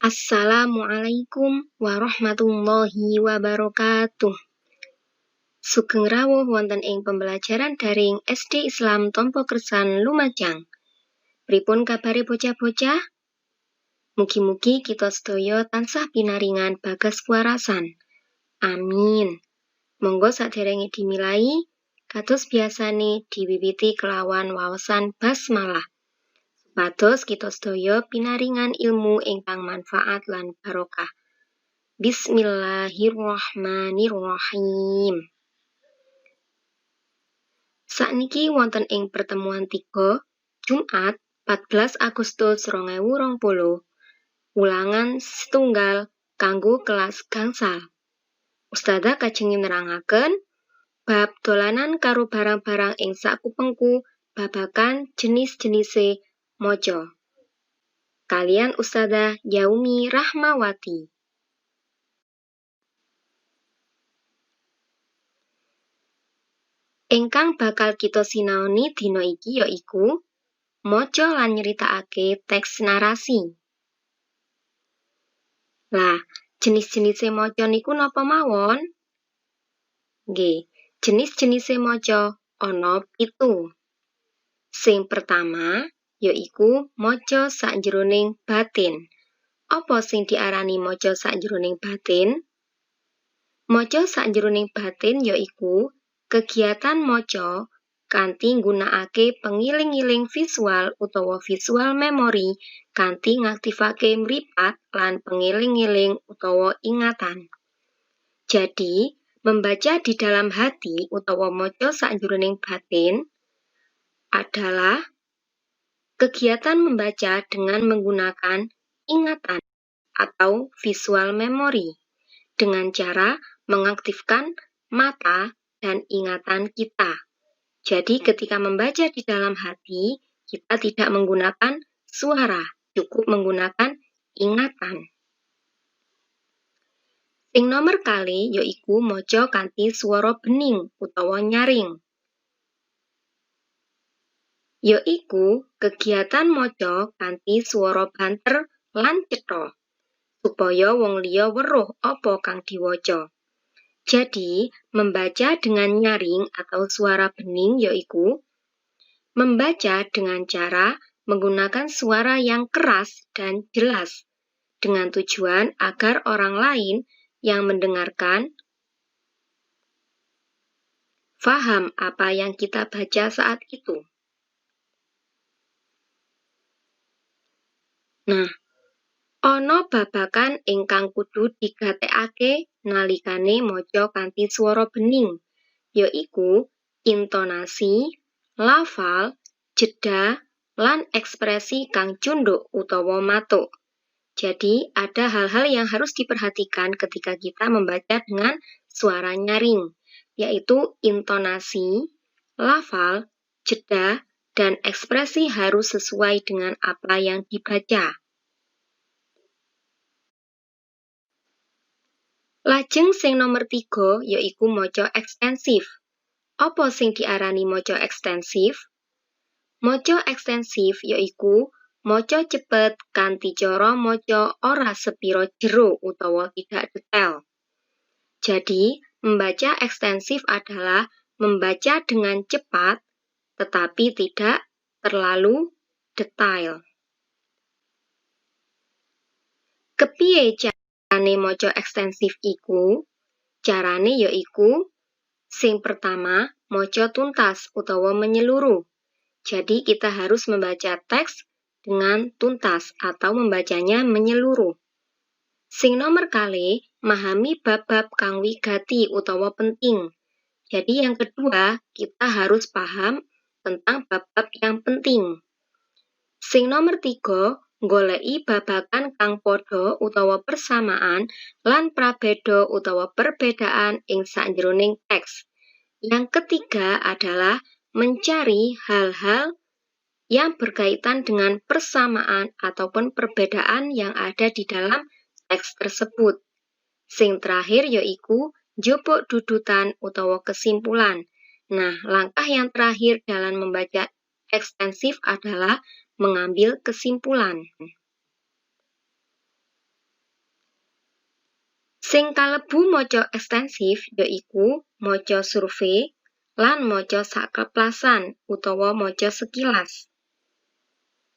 Assalamualaikum warahmatullahi wabarakatuh. Sugeng rawuh wonten ing pembelajaran daring SD Islam Tompo Kersan Lumajang. Pripun kabare bocah-bocah? Mugi-mugi kita sedaya tansah pinaringan bagas warasan. Amin. Monggo saderenge dimilai, kados biasane diwiwiti kelawan waosan basmalah. Supados kita sedaya pinaringan ilmu ingkang manfaat lan barokah. Bismillahirrahmanirrahim. Sakniki wonten ing pertemuan 3 Jumat 14 Agustus 2020 ulangan setunggal kanggo kelas gangsal. Ustadzah kajeng nerangaken bab dolanan karo barang-barang ing sakupengku babagan jenis-jenise maca. Kalian Ustadzah Yaumi Rahmawati. Ingkang bakal kita sinaoni dina iki yaiku maca lan nyeritakake teks narasi. Lah, jenis-jenise maca niku napa mawon? Nggih, jenis-jenise maca ana 7. Sing pertama yaiku maca sakjroning batin. Apa sing diarani maca sakjroning batin? Maca sakjroning batin yaiku kegiatan maca kanthi nggunakake pengiling-iling visual utawa visual memory kanthi ngaktifake mripat lan pengiling-iling utawa ingatan. Jadi, membaca di dalam hati utawa maca sakjroning batin adalah kegiatan membaca dengan menggunakan ingatan atau visual memory dengan cara mengaktifkan mata dan ingatan kita. Jadi ketika membaca di dalam hati, kita tidak menggunakan suara, cukup menggunakan ingatan. Sing nomor kali yaiku maca kanthi swara bening utawa nyaring. Yaiku kegiatan maca kanthi swara banter lan cetha supaya wong liya weruh apa kang diwaca. Jadi, membaca dengan nyaring atau suara bening yaiku membaca dengan cara menggunakan suara yang keras dan jelas dengan tujuan agar orang lain yang mendengarkan faham apa yang kita baca saat itu. Nah, ana babagan ingkang kudu digatekake nalikane maca kanthi swara bening, yaiku intonasi, lafal, jeda, lan ekspresi kang cunduk utawa matuk. Jadi, ada hal-hal yang harus diperhatikan ketika kita membaca dengan suara nyaring, yaitu intonasi, lafal, jeda, dan ekspresi harus sesuai dengan apa yang dibaca. Lajeng sing nomor 3 yaiku maca ekstensif. Apa sing diarani maca ekstensif? Maca ekstensif yaiku maca cepet kanthi cara maca ora sepira jero utawa tidak detail. Jadi, membaca ekstensif adalah membaca dengan cepat tetapi tidak terlalu detail. Kepiye carane maca ekstensif iku? Carane yaiku sing pertama, maca tuntas utawa menyeluruh. Jadi kita harus membaca teks dengan tuntas atau membacanya menyeluruh. Sing nomor kali, memahami bab-bab kang wigati utawa penting. Jadi yang kedua, kita harus paham tentang bab-bab yang penting. Sing nomor 3, goleki babagan kang padha utawa persamaan lan prabeda utawa perbedaan ing sakjroning teks. Yang ketiga adalah mencari hal-hal yang berkaitan dengan persamaan ataupun perbedaan yang ada di dalam teks tersebut. Sing terakhir yaiku njupuk dudutan utawa kesimpulan. Nah, langkah yang terakhir dalam membaca ekstensif adalah mengambil kesimpulan. Sing kalebu maca ekstensif yaiku maca survei lan maca sakeplasan utawa maca sekilas.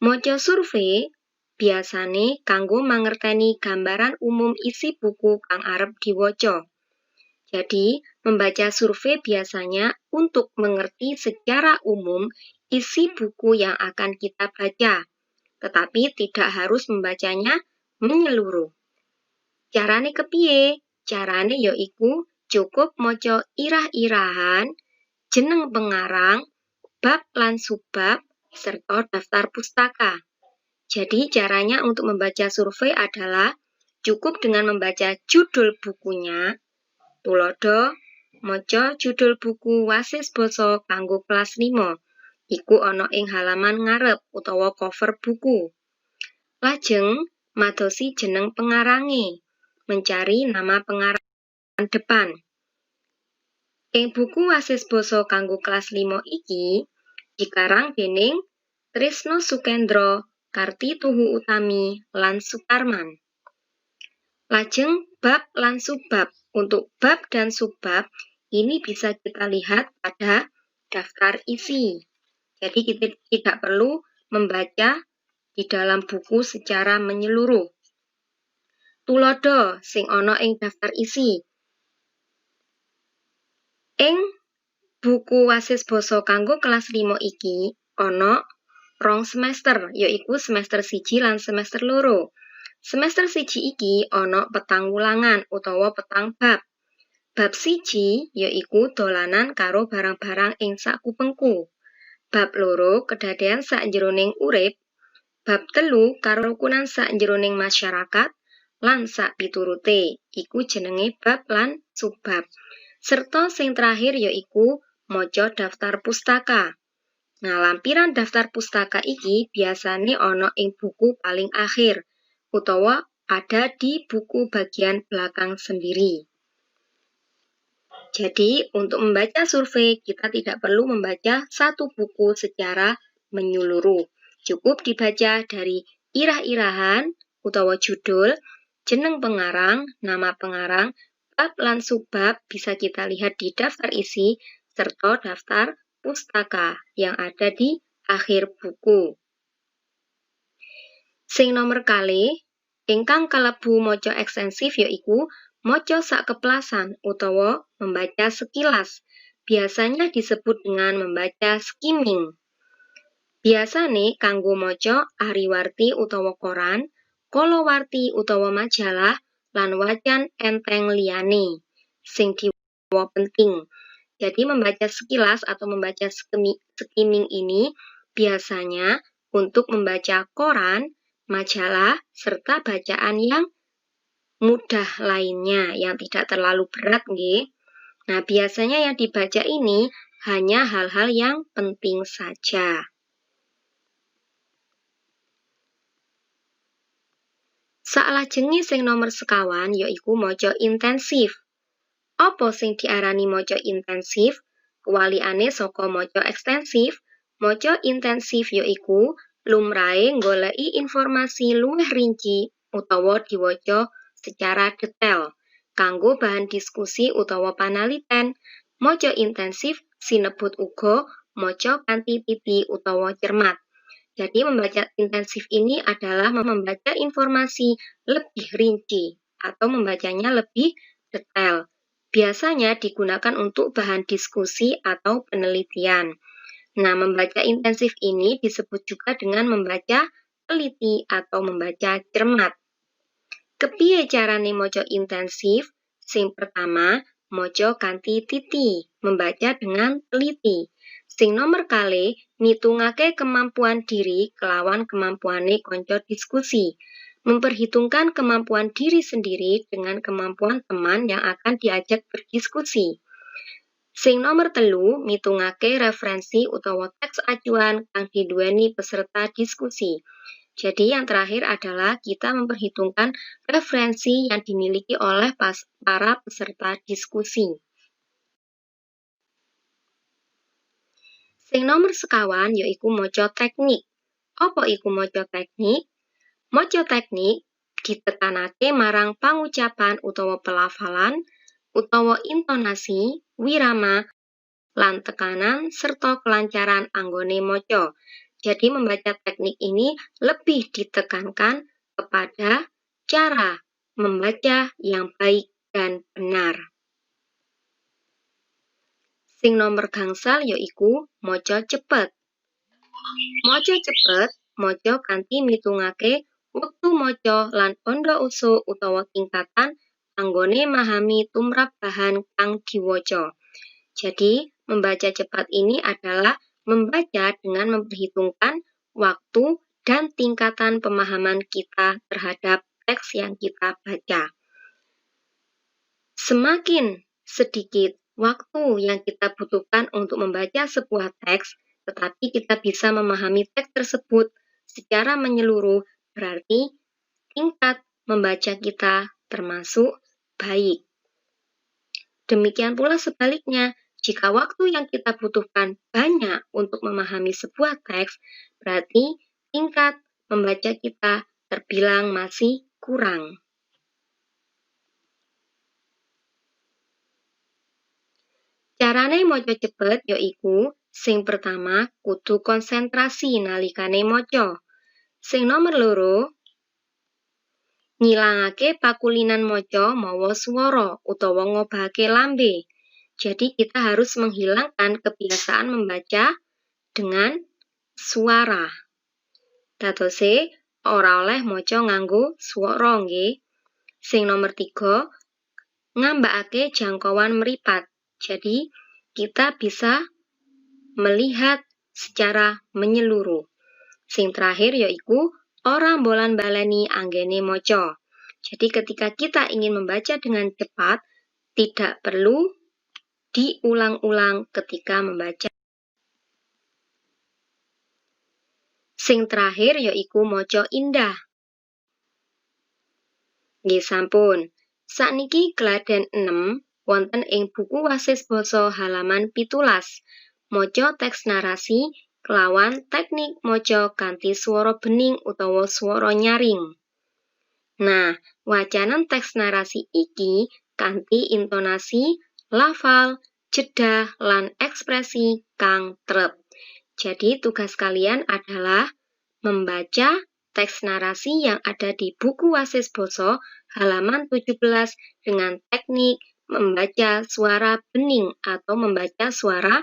Maca survei biasane kanggo mangerteni gambaran umum isi buku kang arep diwaca. Jadi, membaca survei biasanya untuk mengerti secara umum isi buku yang akan kita baca, tetapi tidak harus membacanya menyeluruh. Carane kepiye? Carane yaiku cukup maca irah-irahan, jeneng pengarang, bab lan subbab, serta daftar pustaka. Jadi caranya untuk membaca survei adalah cukup dengan membaca judul bukunya. Tulodo, maca judul buku Wasis Basa kanggo kelas 5. Iku ana ing halaman ngarep utawa cover buku. Lajeng madosi jeneng pengarange, mencari nama pengarang depan. Ing buku Wasis Basa kanggo kelas 5 iki dikarang dening Trisno Sukendro, Kartituhu Utami, lan Sutarman. Lajeng bab lan subbab. Untuk bab dan subbab ini bisa kita lihat pada daftar isi. Jadi kita tidak perlu membaca di dalam buku secara menyeluruh. Tulodo sing ana ing daftar isi. Ing buku Wasis Basa kanggo kelas 5 iki ana 2 semester, yaiku semester 1 lan semester 2. Semester 1 iki ana petang wulangan utawa petang bab. Bab 1 yaiku dolanan karo barang-barang ing sakupengku. Bab 2 kedadean sakjroning urip. Bab 3 karo rukunan sakjroning masyarakat lan sakpiturute. Iku jenenge bab lan subbab. Serta sing terakhir yaiku maca daftar pustaka. Nah, lampiran daftar pustaka iki biasane ana ing buku paling akhir utawa ada di buku bagian belakang sendiri. Jadi, untuk membaca survei, kita tidak perlu membaca satu buku secara menyeluruh. Cukup dibaca dari irah-irahan utawa judul, jeneng pengarang, nama pengarang, bab lan subbab bisa kita lihat di daftar isi, serta daftar pustaka yang ada di akhir buku. Sing nomor kalih, ingkang kalebu maca ekstensif yaiku maca sakeplasan utawa membaca sekilas. Biasanya disebut dengan membaca skimming. Biasane kanggo maca ariwarti utawa koran, kalawarti utawa majalah, lan wacan enteng liyane sing diwaca penting. Jadi membaca sekilas atau membaca skimming ini biasanya untuk membaca koran, majalah, serta bacaan yang mudah lainnya yang tidak terlalu berat nggih. Nah, biasanya yang dibaca ini hanya hal-hal yang penting saja. Salajenge sing nomor sekawan yaiku maca intensif. Apa sing diarani maca intensif? Kewaliane saka maca ekstensif, maca intensif yaiku lumrahe nggoleki informasi luwih rinci utawa diwaca secara detail. Kanggo bahan diskusi utawa panaliten, maca intensif sinebut uga maca kanthi teliti utawa cermat. Jadi membaca intensif ini adalah membaca informasi lebih rinci atau membacanya lebih detail. Biasanya digunakan untuk bahan diskusi atau penelitian. Nah, membaca intensif ini disebut juga dengan membaca teliti atau membaca cermat. Kepiye carane maca intensif? Sing pertama, maca kanthi titi, membaca dengan teliti. Sing nomor kalih, mitungake kemampuan diri kelawan kemampuane kanca diskusi. Memperhitungkan kemampuan diri sendiri dengan kemampuan teman yang akan diajak berdiskusi. Sing nomor 3, mitungake referensi utawa teks acuan kang diduweni peserta diskusi. Jadi yang terakhir adalah kita memperhitungkan referensi yang dimiliki oleh para peserta diskusi. Sing nomor sekawan yaiku maca teknik. Apa iku maca teknik? Maca teknik ditekanake marang pangucapan utawa pelafalan, utawa intonasi, wirama, lan tekanan serta kelancaran anggone maca. Jadi membaca teknik ini lebih ditekankan kepada cara membaca yang baik dan benar. Sing nomor gangsal yaiku maca cepet. Maca cepet, maca kanthi mitungake wektu maca lan panda usuk utawa tingkatan anggone memahami tumrap bahan kang diwaca. Jadi, membaca cepat ini adalah membaca dengan memperhitungkan waktu dan tingkatan pemahaman kita terhadap teks yang kita baca. Semakin sedikit waktu yang kita butuhkan untuk membaca sebuah teks, tetapi kita bisa memahami teks tersebut secara menyeluruh, berarti tingkat membaca kita termasuk baik. Demikian pula sebaliknya, jika waktu yang kita butuhkan banyak untuk memahami sebuah teks, berarti tingkat membaca kita terbilang masih kurang. Carane maca cepet yaiku sing pertama kudu konsentrasi nalikane maca. Sing nomor loro, ngilangake pakulinan maca mawa swara utawa ngobahake lambe. Jadi kita harus menghilangkan kebiasaan membaca dengan suara. Dadose ora oleh maca nganggo swara nggih. Sing nomor 3, ngambakake jangkauan mripat. Jadi kita bisa melihat secara menyeluruh. Sing terakhir yaiku ora mbolan baleni anggene maca. Jadi ketika kita ingin membaca dengan cepat, tidak perlu diulang-ulang ketika membaca. Sing terakhir yaiku maca indah. Nggih sampun. Sakniki Gladen 6 wonten ing buku Wasis Basa halaman 17. Maca teks narasi kelawan teknik maca kanthi swara bening utawa swara nyaring. Nah, wacanan teks narasi iki kanthi intonasi, lafal, jeda, lan ekspresi kang trep. Jadi tugas kalian adalah membaca teks narasi yang ada di buku Wasis Basa halaman 17 dengan teknik membaca suara bening atau membaca suara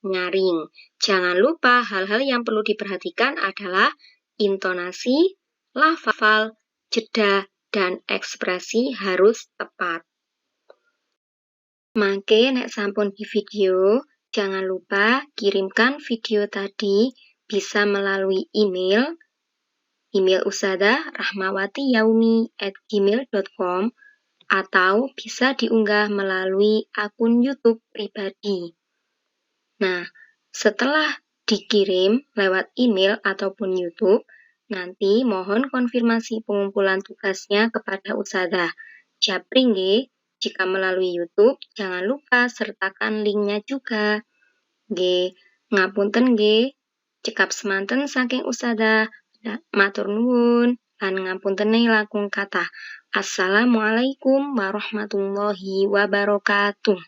nyaring. Jangan lupa hal-hal yang perlu diperhatikan adalah intonasi, lafal, jeda, dan ekspresi harus tepat. Mangke nek sampun di video, jangan lupa kirimkan video tadi bisa melalui email Ustadzah rahmawatiyaumi@gmail.com atau bisa diunggah melalui akun YouTube pribadi. Nah, setelah dikirim lewat email ataupun YouTube, nanti mohon konfirmasi pengumpulan tugasnya kepada Ustadzah. Japri nggih, jika melalui YouTube, jangan lupa sertakan linknya juga. Nggih, ngapunten nggih, cekap semanten saking Ustadzah. Matur nuwun, lan ngapuntene langkung kathah. Assalamualaikum warahmatullahi wabarakatuh.